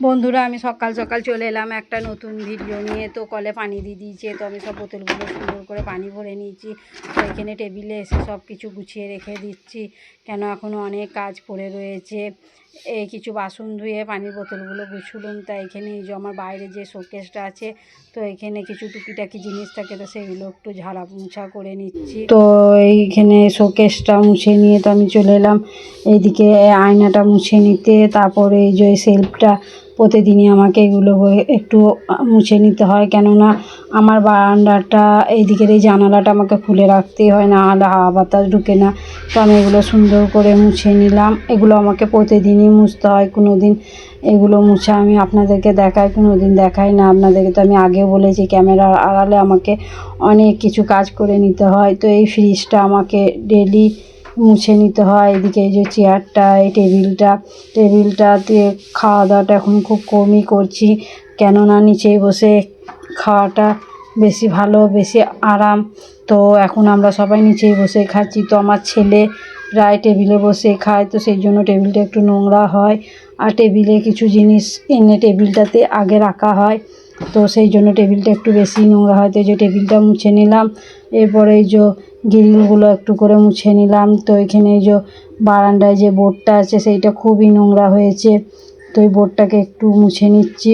বন্ধুরা আমি সকাল সকাল চলে এলাম একটা নতুন ভিডিও নিয়ে। তো কলে পানি দিয়ে দিয়েছে, তো আমি সব বোতলগুলো সুন্দর করে পানি ভরে নিয়েছি। তো এখানে টেবিলে এসে সব কিছু গুছিয়ে রেখে দিচ্ছি, কেন এখনও অনেক কাজ পড়ে রয়েছে। এই কিছু বাসন ধুয়ে পানির বোতলগুলো গুছুলুম। তাই এখানে এই যে আমার বাইরে যে শোকেসটা আছে, তো এখানে কিছু টুকিটাকি জিনিস থাকে, তো সেগুলো একটু ঝাড়া মোছা করে নিচ্ছি। তো এইখানে শোকেসটা মুছে নিয়ে তো আমি চলে এলাম এইদিকে আয়নাটা মুছে নিতে। তারপরে এই যে সেলফটা প্রতিদিনই আমাকে এগুলো একটু মুছে নিতে হয়, কেননা আমার বারান্দাটা এইদিকের এই জানালাটা আমাকে খুলে রাখতেই হয়, না হলে হাওয়া বাতাস ঢুকে না। তো আমি এগুলো সুন্দর করে মুছে নিলাম। এগুলো আমাকে প্রতিদিনই মুছতে হয়, কোনো দিন এগুলো মুছা আমি আপনাদেরকে দেখাই, কোনো দিন দেখাই না আপনাদেরকে। তো আমি আগেও বলেছি ক্যামেরার আড়ালে আমাকে অনেক কিছু কাজ করে নিতে হয়। তো এই ফ্রিজটা আমাকে ডেলি মুছে নিতে হয়। এদিকে এই যে চেয়ারটা, এই টেবিলটাতে খাওয়া দাওয়াটা এখন খুব কমই করছি, কেননা নিচেই বসে খাওয়াটা বেশি ভালো, বেশি আরাম। তো এখন আমরা সবাই নিচেই বসে খাচ্ছি। তো আমার ছেলে প্রায় টেবিলে বসে খায়, তো সেই জন্য টেবিলটা একটু নোংরা হয়। আর টেবিলে কিছু জিনিস এনে টেবিলটাতে আগে রাখা হয়, তো সেই জন্য টেবিলটা একটু বেশি নোংরা হয়। তো এই যে টেবিলটা মুছে নিলাম। এরপরে এই যে গ্রিলগুলো একটু করে মুছে নিলাম। তো এখানে এই যে বারান্দায় যে বোর্ডটা আছে সেইটা খুবই নোংরা হয়েছে, তো এই বোর্ডটাকে একটু মুছে নিচ্ছি।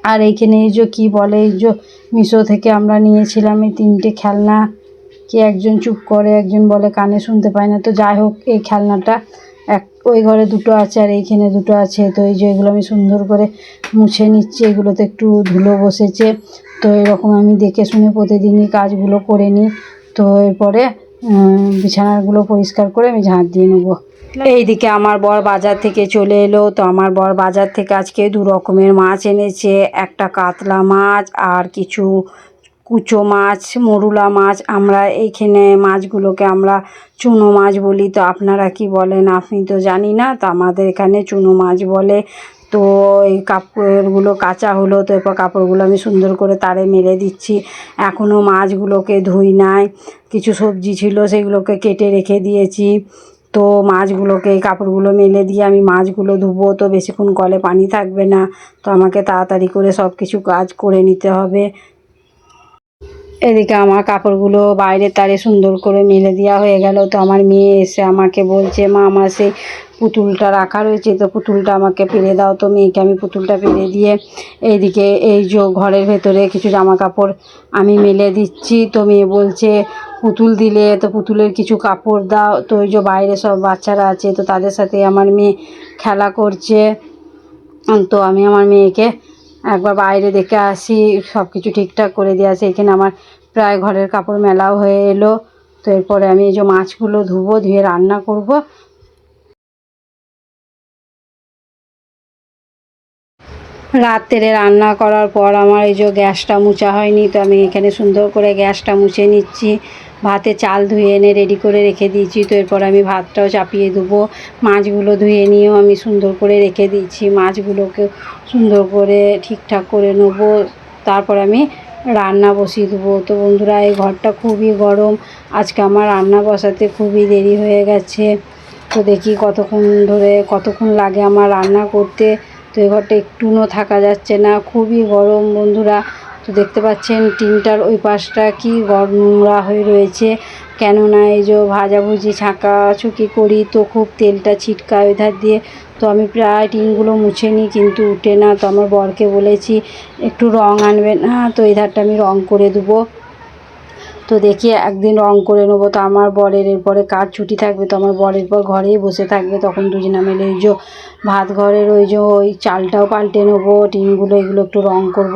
আর এইখানে এই যে কী বলে, এই যে মিশো থেকে আমরা নিয়েছিলাম এই 3টে খেলনা। কে একজন চুপ করে, একজন বলে কানে শুনতে পায় না। তো যাই হোক, এই খেলনাটা ওই ঘরে 2টো আছে আর এইখানে 2টো আছে। তো এই যে এগুলো আমি সুন্দর করে মুছে নিচ্ছি, এগুলোতে একটু ধুলো বসেছে। তো এরকম আমি দেখে শুনে প্রতিদিনই কাজগুলো করে নিই। তো এরপরে বিছানাগুলো পরিষ্কার করে আমি ঝাঁট দিয়ে নেবো। এইদিকে আমার বর বাজার থেকে চলে এলো। তো আমার বর বাজার থেকে আজকে 2 রকমের মাছ এনেছে, একটা কাতলা মাছ আর কিছু কুচো মাছ, মরুলা মাছ। আমরা এইখানে মাছগুলোকে আমরা চুনো মাছ বলি। তো আপনারা কি বলেন আপনি তো জানি না, তো আমাদের এখানে চুনো মাছ বলে। তো এই কাপড়গুলো কাচা হলো, তো এরপর কাপড়গুলো আমি সুন্দর করে তারে মেলে দিচ্ছি। এখনও মাছগুলোকে ধুই নাই, কিছু সবজি ছিল সেগুলোকে কেটে রেখে দিয়েছি। তো মাছগুলোকে, কাপড়গুলো মেলে দিয়ে আমি মাছগুলো ধুবো। তো বেশিক্ষণ কলে পানি থাকবে না, তো আমাকে তাড়াতাড়ি করে সব কিছু কাজ করে নিতে হবে। এদিকে আমার কাপড়গুলো বাইরের তারে সুন্দর করে মেলে দেওয়া হয়ে গেল। তো আমার মেয়ে এসে আমাকে বলছে, মা আমার সেই পুতুলটা রাখা রয়েছে, তো পুতুলটা আমাকে পেরে দাও। তো মেয়েকে আমি পুতুলটা পেরে দিয়ে এইদিকে এই যে ঘরের ভেতরে কিছু জামা কাপড় আমি মেলে দিচ্ছি। তো মেয়ে বলছে পুতুল দিলে তো পুতুলের কিছু কাপড় দাও। তো ওই যে বাইরে সব বাচ্চারা আছে, তো তাদের সাথে আমার মেয়ে খেলা করছে। তো আমি আমার মেয়েকে একবার বাইরে দেখে আসি, সব কিছু ঠিকঠাক করে দিয়ে আসি। এখানে আমার প্রায় ঘরের কাপড় মেলাও হয়ে এলো। তো এরপরে আমি এই যে মাছগুলো ধুবো, ধুয়ে রান্না করব। রাত্রে রান্না করার পর আমার এই যে গ্যাসটা মুছা হয়নি, তো আমি এখানে সুন্দর করে গ্যাসটা মুছে নিচ্ছি। ভাতে চাল ধুয়ে এনে রেডি করে রেখে দিয়েছি। তো এরপর আমি ভাতটাও চাপিয়ে দেবো। মাছগুলো ধুয়ে নিয়েও আমি সুন্দর করে রেখে দিচ্ছি, মাছগুলোকে সুন্দর করে ঠিকঠাক করে নেবো। তারপর আমি রান্না বসিয়ে দেবো। তো বন্ধুরা, এই ঘরটা খুবই গরম, আজকে আমার রান্না বসাতে খুবই দেরি হয়ে গেছে। তো দেখি কতক্ষণ লাগে আমার রান্না করতে। তো এই ঘরটা একটুও থাকা যাচ্ছে না, খুবই গরম বন্ধুরা। তো দেখতে পাচ্ছেন টিনটার ওই পাশটা কি নোংরা হয়ে রয়েছে, কেননা এই যে ভাজাভুজি ছাঁকাছুকি করি, তো খুব তেলটা ছিটকায় ওই ধার দিয়ে। তো আমি প্রায় টিনগুলো মুছে নিই, কিন্তু উঠে না। তো আমার বরকে বলেছি একটু রং আনবে না, তো এই ধারটা আমি রং করে দেবো। তো দেখি একদিন রং করে নেবো। তো আমার বরের এরপরে কাজ ছুটি থাকবে, তো আমার বর এরপর ঘরেই বসে থাকবে। তখন দুজনে মিলে ওই যে ভাত ঘরের ওই চালটাও পাল্টে নেবো, টিনগুলো এগুলো একটু রং করব।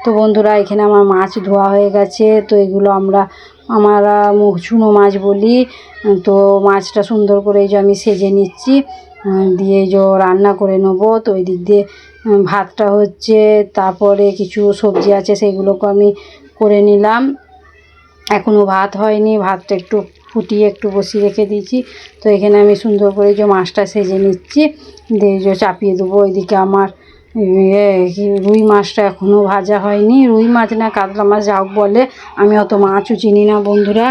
তো বন্ধুরা, এখানে আমার মাছ ধোয়া হয়ে গেছে। তো এগুলো আমরা চুনো মাছ বলি। তো মাছটা সুন্দর করে এই যে আমি সেজে নিচ্ছি, দিয়ে এই যে রান্না করে নেবো। তো ওই দিক দিয়ে ভাতটা হচ্ছে, তারপরে কিছু সবজি আছে সেগুলোকে আমি করে নিলাম। এখনও ভাত হয়নি, ভাতটা একটু ফুটিয়ে একটু বসিয়ে রেখে দিয়েছি। তো এখানে আমি সুন্দর করে যে মাছটা সেজে নিচ্ছি, দিয়ে যে চাপিয়ে দেবো। ওইদিকে আমার রুই মাছটা এখনও ভাজা হয়নি, রুই মাছ না কাতলা মাছ যা হোক বলে, আমি অত মাছও চিনি না বন্ধুরা।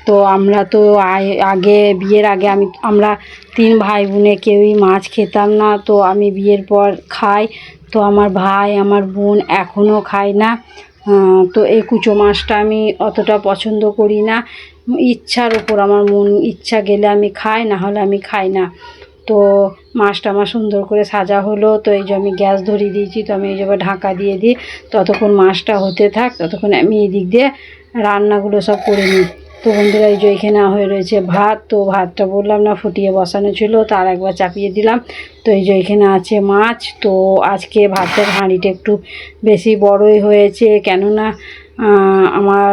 তো আমরা তো আগে বিয়ের আগে আমরা 3 ভাই বোনে কেউই মাছ খেতাম না। তো আমি বিয়ের পর খাই। তো আমার ভাই আমার বোন এখনও খায় না। তো এই কুচো মাছটা আমি অতটা পছন্দ করি না। ইচ্ছার ওপর, আমার মন ইচ্ছা গেলে আমি খাই, না হলে আমি খাই না। তো মাছটা আমার সুন্দর করে সাজা হলো। তো এই যে আমি গ্যাস ধরিয়ে দিয়েছি। তো আমি এই যে ঢাকা দিয়ে দিই, ততক্ষণ মাছটা হতে থাক, ততক্ষণ আমি এই দিক দিয়ে রান্নাগুলো সব করে নিই। তো বন্ধুরা এই যে এখানে হয়ে রয়েছে ভাত। তো ভাতটা বললাম না ফুটিয়ে বসানো ছিল, তার একবার চাপিয়ে দিলাম। তো এই যে এখানে আছে মাছ। তো আজকে ভাতের হাঁড়িটা একটু বেশি বড়ই হয়েছে, কেননা আমার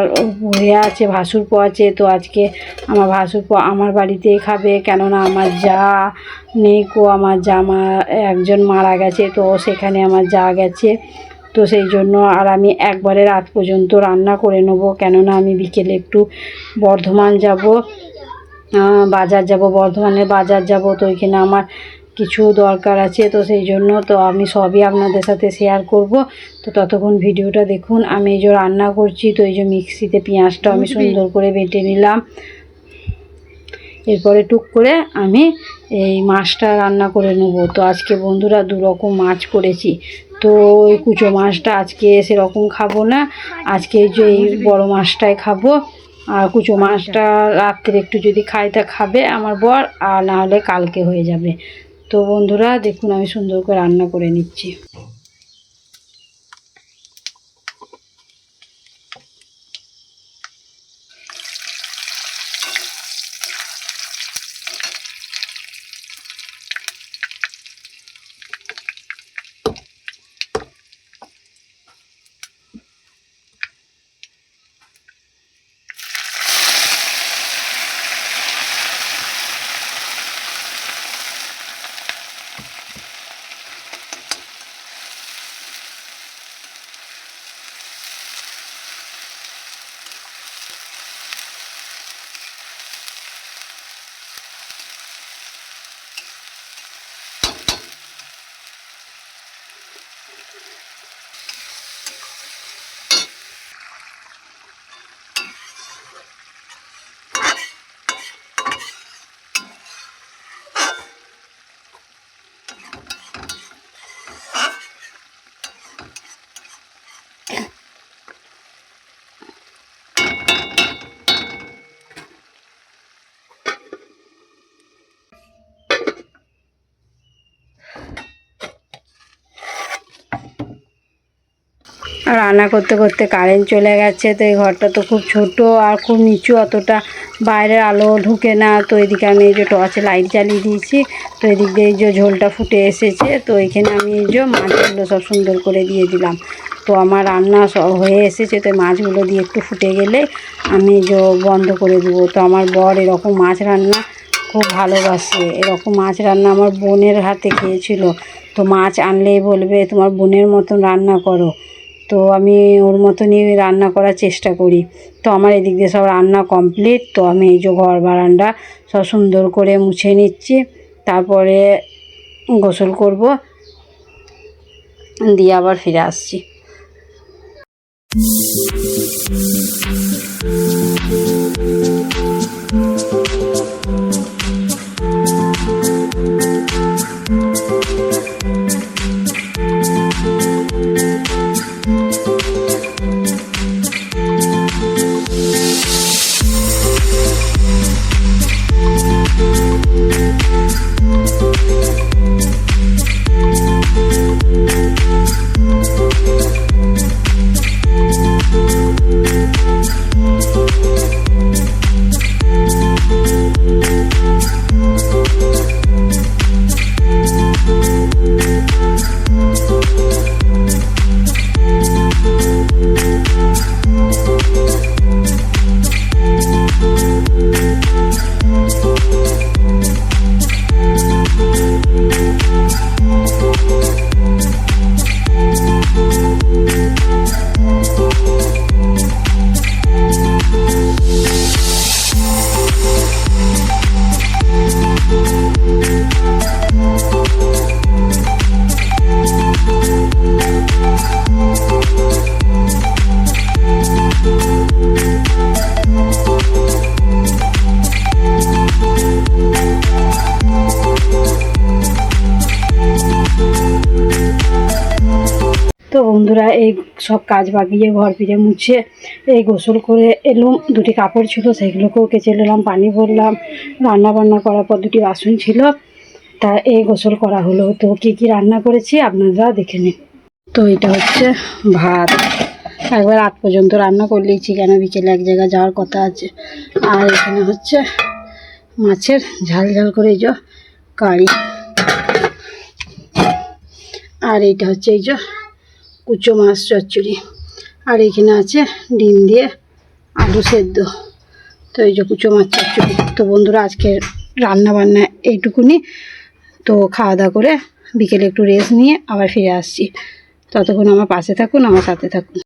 হয়ে আছে, ভাসুরপো আছে। তো আজকে আমার ভাসুরপো আমার বাড়িতেই খাবে, কেননা আমার যা নেই কো, আমার জামা একজন মারা গেছে, তো সেখানে আমার যা গেছে। তো সেই জন্য আর আমি একবারে রাত পর্যন্ত রান্না করে নেবো, কেননা আমি বিকেলে একটু বর্ধমান যাব, বাজার যাব, বর্ধমানের বাজার যাব। তো ওইখানে আমার কিছু দরকার আছে। তো সেই জন্য তো আমি সবই আপনাদের সাথে শেয়ার করব। তো ততক্ষণ ভিডিওটা দেখুন। আমি এই যে রান্না করছি। তো এই যে মিক্সিতে পেঁয়াজটা আমি সুন্দর করে বেটে নিলাম। এরপরে টুক করে আমি এই মাছটা রান্না করে নেব। তো আজকে বন্ধুরা 2 রকম মাছ করেছি। তো এই কুচো মাছটা আজকে সেরকম খাবো না, আজকে যে এই বড় মাছটাই খাবো। আর কুচো মাছটা রাত্রে একটু যদি খাই তা খাবে আমার বর, আর না হলে কালকে হয়ে যাবে। তো বন্ধুরা দেখুন আমি সুন্দর করে রান্না করে নিচ্ছি। রান্না করতে করতে কারেন্ট চলে গেছে। তো এই ঘরটা তো খুব ছোট আর খুব নিচু, অতটা বাইরের আলো ঢুকে না। তো এদিকে আমি এই যে টর্চে লাইট জ্বালিয়ে দিয়েছি। তো এদিক দিয়ে এই যে ঝোলটা ফুটে এসেছে। তো এখানে আমি এই যে মাছগুলো সব সুন্দর করে দিয়ে দিলাম। তো আমার রান্না সব হয়ে এসেছে। তো মাছগুলো দিয়ে একটু ফুটে গেলে আমি যে বন্ধ করে দেবো। তো আমার বর এরকম মাছ রান্না খুব ভালোবাসে। এরকম মাছ রান্না আমার বোনের হাতে খেয়েছিল। তো মাছ আনলেই বলবে তোমার বোনের মতন রান্না করো। তো আমি ওর মতনই রান্না করার চেষ্টা করি। তো আমার এদিক দিয়ে সব রান্না কমপ্লিট। তো আমি এই যে ঘর বারান্দা সব সুন্দর করে মুছে নিচ্ছি, তারপরে গোসল করব, দিয়ে আবার ফিরে আসছি। তো বন্ধুরা এই সব কাজ বাগিয়ে ঘর ফিরে মুছে এই গোসল করে এলুম, দুটি কাপড় ছিল সেগুলোকেও কেচে নিলাম, পানি ভরলাম, রান্না বান্না করার পর দুটি বাসন ছিল, তা এই গোসল করা হলো। তো কী কী রান্না করেছি আপনারা দেখে নিন। তো এটা হচ্ছে ভাত, একবার রাত পর্যন্ত রান্না করলেইছি, কেন বিকেলে এক জায়গায় যাওয়ার কথা আছে। আর এখানে হচ্ছে মাছের ঝাল ঝাল করে এই যে কারি, আর এইটা হচ্ছে এই যে কুচো মাছ চচ্চড়ি, আর এইখানে আছে ডিম দিয়ে আলু সেদ্ধ। তো এই যে কুচো মাছ চচ্চড়ি। তো বন্ধুরা আজকে রান্না বান্না এইটুকুনি। তো খাওয়া দাওয়া করে বিকেলে একটু রেস্ট নিয়ে আবার ফিরে আসছি। ততক্ষণ আমার পাশে থাকুন, আমার সাথে থাকুন।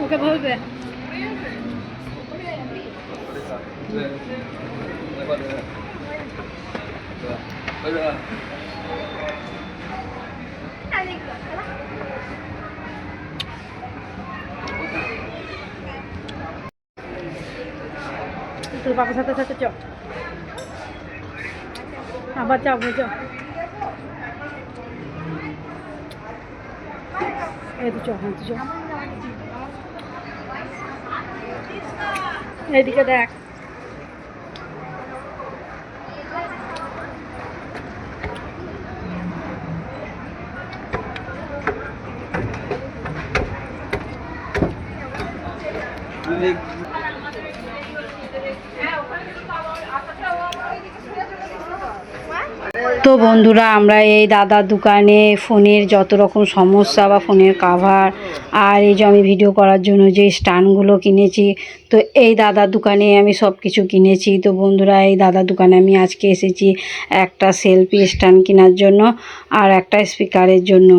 ওকে বলবে তোর বাবার সাথে সাথে চ, আবার যাবো চ, এই তো চ, হ্যাঁ তো চ, এইদিকে দেখ। তো বন্ধুরা আমরা এই দাদার দোকানে ফোনের যত রকম সমস্যা বা ফোনের কাভার আর এই যে আমি ভিডিও করার জন্য যে স্ট্যান্ডগুলো কিনেছি, তো এই দাদার দোকানে আমি সব কিছু কিনেছি। তো বন্ধুরা এই দাদার দোকানে আমি আজকে এসেছি একটা সেলফি স্ট্যান্ড কেনার জন্য আর একটা স্পিকারের জন্য।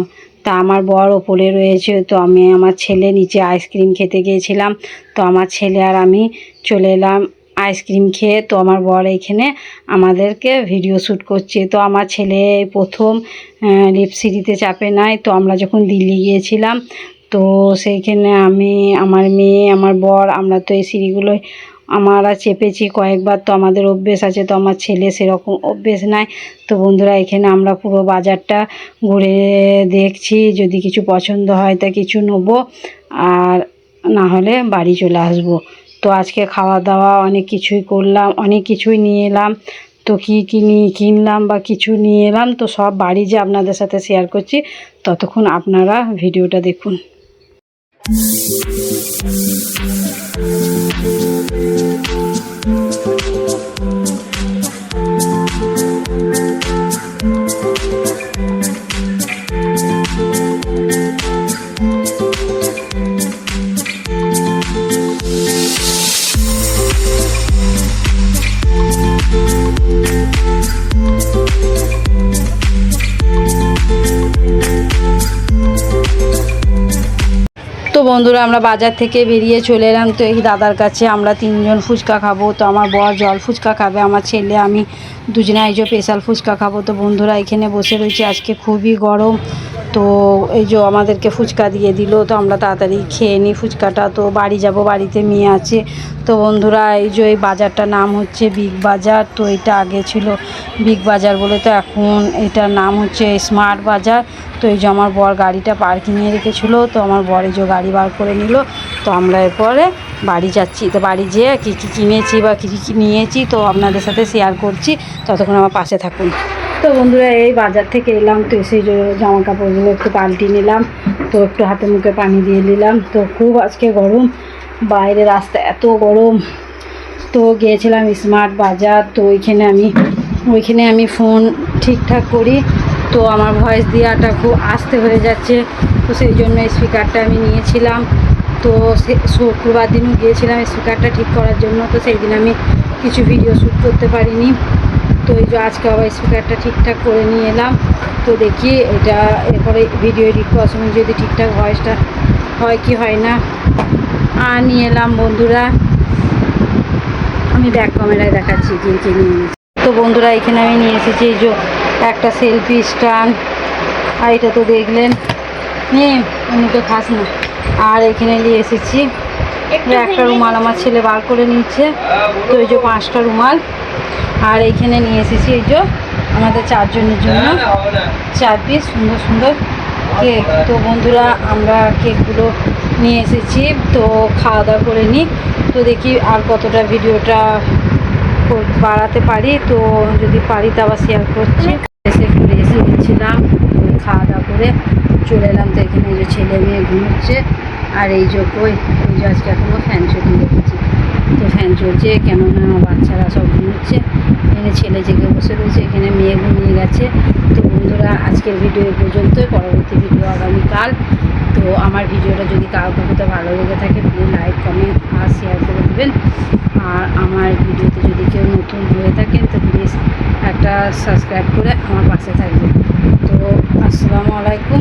তা আমার বর ওপরে রয়েছে, তো আমি আমার ছেলে নিচে আইসক্রিম খেতে গিয়েছিলাম। তো আমার ছেলে আর আমি চলে এলাম আইসক্রিম খেয়ে। তো আমার বর এইখানে আমাদেরকে ভিডিও শ্যুট করছে। তো আমার ছেলে প্রথম লিফট সিঁড়িতে চাপে নাই। তো আমরা যখন দিল্লি গিয়েছিলাম, তো সেইখানে আমি, আমার মেয়ে, আমার বর, আমরা তো এই সিঁড়িগুলোয় আমরা চেপেছি কয়েকবার। তো আমাদের অভ্যেস আছে, তো আমার ছেলে সেরকম অভ্যেস নাই। তো বন্ধুরা এখানে আমরা পুরো বাজারটা ঘুরে দেখছি, যদি কিছু পছন্দ হয় তা কিছু নেবো, আর না হলে বাড়ি চলে আসবো। তো আজকে খাওয়া দাওয়া অনেক কিছুই করলাম, অনেক কিছুই নিয়ে এলাম। তো কী কিনলাম বা কিছু নিয়ে এলাম, তো সব বাড়ি যে আপনাদের সাথে শেয়ার করছি, ততক্ষণ আপনারা ভিডিওটা দেখুন। তো বন্ধুরা আমরা বাজার থেকে বেরিয়ে চলে এলাম। তো এই দাদার কাছে আমরা তিনজন ফুচকা খাবো। তো আমার বর জল ফুচকা খাবে, আমার ছেলে আমি দুজনে এই যে স্পেশাল ফুচকা খাবো। তো বন্ধুরা এখানে বসে রয়েছে, আজকে খুবই গরম। তো এই যে আমাদেরকে ফুচকা দিয়ে দিল, তো আমরা তাড়াতাড়ি খেয়ে নিই ফুচকাটা। তো বাড়ি যাব, বাড়িতে মেয়ে আছে। তো বন্ধুরা এই যে এই বাজারটার নাম হচ্ছে বিগ বাজার। তো এটা আগে ছিল বিগ বাজার বলে, তো এখন এটার নাম হচ্ছে স্মার্ট বাজার। তো এই যে আমার বর গাড়িটা পার্কিংয়ে রেখেছিলো, তো আমার বর এই যে গাড়ি বার করে নিল। তো আমরা এরপরে বাড়ি যাচ্ছি। তো বাড়ি যেয়ে কী কী কিনেছি বা কী কী নিয়েছি তো আপনাদের সাথে শেয়ার করছি, ততক্ষণ আমার পাশে থাকুন। তো বন্ধুরা এই বাজার থেকে এলাম, তো এসে জামা কাপড়গুলো একটু পাল্টে নিলাম, তো একটু হাতে মুখে পানি দিয়ে নিলাম। তো খুব আজকে গরম, বাইরে রাস্তা এত গরম। তো গিয়েছিলাম স্মার্ট বাজার। তো ওইখানে আমি ফোন ঠিকঠাক করি, তো আমার ভয়েস দেওয়াটা খুব আস্তে হয়ে যাচ্ছে, তো সেই জন্য স্পিকারটা আমি নিয়েছিলাম। তো শুক্রবার দিনও গিয়েছিলাম স্পিকারটা ঠিক করার জন্য, তো সেই দিন আমি কিছু ভিডিও শ্যুট করতে পারিনি। তো এই যে আজকে আবার স্পিকারটা ঠিকঠাক করে নিয়ে এলাম। তো দেখি এটা এরপরে ভিডিও এডিট করার সময় যদি ঠিকঠাক ভয়েসটা হয় কি হয় না। আর নিয়ে এলাম বন্ধুরা, আমি ব্যাক ক্যামেরায় দেখাচ্ছি কি কি নিয়ে এসেছি। তো বন্ধুরা এখানে আমি নিয়ে এসেছি এই যে একটা সেলফি স্ট্যান্ড, আর এটা তো দেখলেন নিয়ে অন্যকে খাস না। আর এখানে নিয়ে এসেছি যে একটা রুমাল আমার ছেলে বার করে নিচ্ছে, তো এই যে 5টা রুমাল। আর এইখানে নিয়ে এসেছি এই যে আমাদের 4 জনের জন্য 4 পিস সুন্দর সুন্দর কেক। তো বন্ধুরা আমরা কেকগুলো নিয়ে এসেছি, তো খাওয়া দাওয়া করে নিই। তো দেখি আর কতটা ভিডিওটা বাড়াতে পারি, তো যদি পারি তো আবার শেয়ার করছি। এসে একটু রেসে দিচ্ছিলাম, খাওয়া দাওয়া করে চলে এলাম। তো এখানে এই যে ছেলে মেয়ে ঘুমোচ্ছে, আর এই যে ওই যে আজকে এখনও ফ্যান চলিয়ে রেখেছি। তো ফ্যান চলছে কেননা বাচ্চারা সব ঘুমোচ্ছে, এখানে ছেলে জেগে বসে রয়েছে, এখানে মেয়ে ঘুমিয়ে গেছে। তো বন্ধুরা আজকের ভিডিও এই পর্যন্তই, পরবর্তী ভিডিও আগামীকাল। তো আমার ভিডিওটা যদি কারোর কোথাও ভালো লেগে থাকে প্লিজ লাইক কমেন্ট আর শেয়ার করে দেবেন। আর আমার ভিডিওতে যদি কেউ নতুন হয়ে থাকেন তো প্লিজ একটা সাবস্ক্রাইব করে আমার পাশে থাকবেন। তো আসসালামু আলাইকুম।